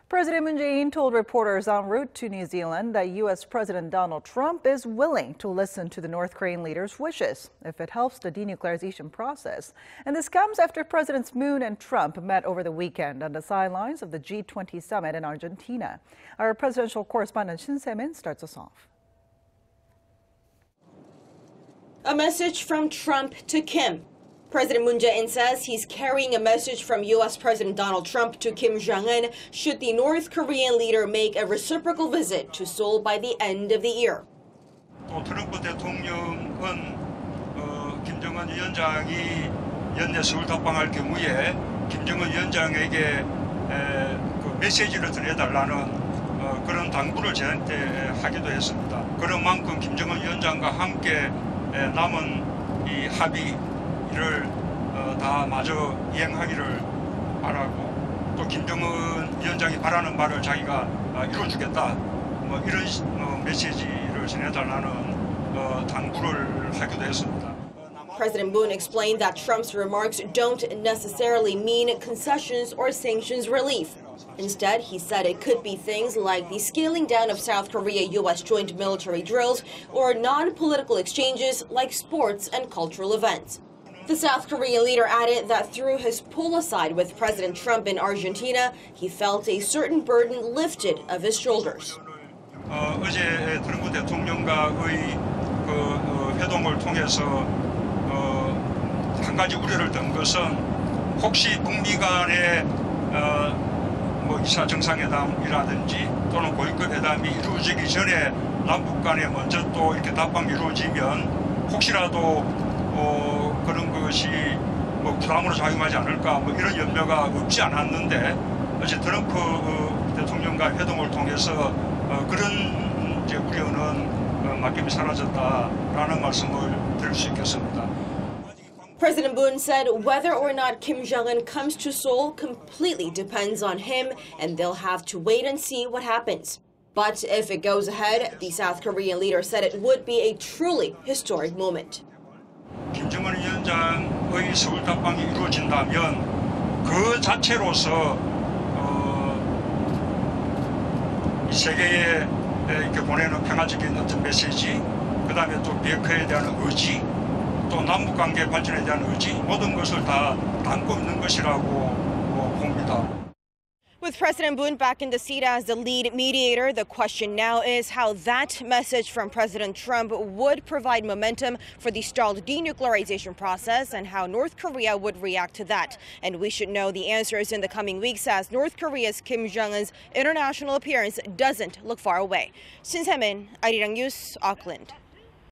President Moon Jae-in told reporters en route to New Zealand that U.S. President Donald Trump is willing to listen to the North Korean leader's wishes if it helps the denuclearization process. And this comes after Presidents Moon and Trump met over the weekend on the sidelines of the G20 summit in Argentina. Our presidential correspondent Shin Se-min starts us off. A message from Trump to Kim. President Moon Jae-in says he's carrying a message from U.S. President Donald Trump to Kim Jong-un should the North Korean leader make a reciprocal visit to Seoul by the end of the year. 또 트럼프 대통령은 김정은 위원장이 연내 서울 답방할 경우에 김정은 위원장에게 그 메시지를 전해달라는 그런 당부를 저한테 하기도 했습니다. 그런 만큼 김정은 위원장과 함께 남은 이 합의를 다 마저 이행하기를 바라고 또 김정은 위원장이 바라는 바를 자기가 이루어주겠다 뭐 이런 메시지를 전해달라는 당부를 하기도 했습니다. President Moon explained that Trump's remarks don't necessarily mean concessions or sanctions relief. Instead, he said it could be things like the scaling down of South Korea-U.S. joint military drills or non-political exchanges like sports and cultural events. The South Korean leader added that through his pull aside with President Trump in Argentina, he felt a certain burden lifted of his shoulders. 어제 트럼프 대통령과의 그 회동을 통해서 한 가지 우려를 든 것은 혹시 북미 간의 뭐 2차 정상회담이라든지 또는 고위급 회담이 이루어지기 전에 남북 간에 먼저 또 이렇게 답방이 이루어지면 혹시라도 그런 것이 뭐 부담으로 작용하지 않을까 뭐 이런 염려가 없지 않았는데 어제 트럼프 대통령과 회동을 통해서 그런 이제 우려는 맡김이 사라졌다라는 말씀을 드릴 수 있겠습니다. President Moon said whether or not Kim Jong-un comes to Seoul completely depends on him, and they'll have to wait and see what happens. But if it goes ahead, the South Korean leader said it would be a truly historic moment. 김정은 위원장의 서울 답방이 이루어진다면 그 자체로서 이 세계에 이렇게 보내는 평화적인 어떤 메시지, 그다음에 또 비핵화에 대한 의지, 또 남북 관계 발전에 대한 의지 모든 것을 다 담고 있는 것이라고 봅니다. With President Moon back in the seat as the lead mediator, the question now is how that message from President Trump would provide momentum for the stalled denuclearization process and how North Korea would react to that. And we should know the answers in the coming weeks as North Korea's Kim Jong-un's international appearance doesn't look far away. Shin Se-min, Arirang News, Auckland.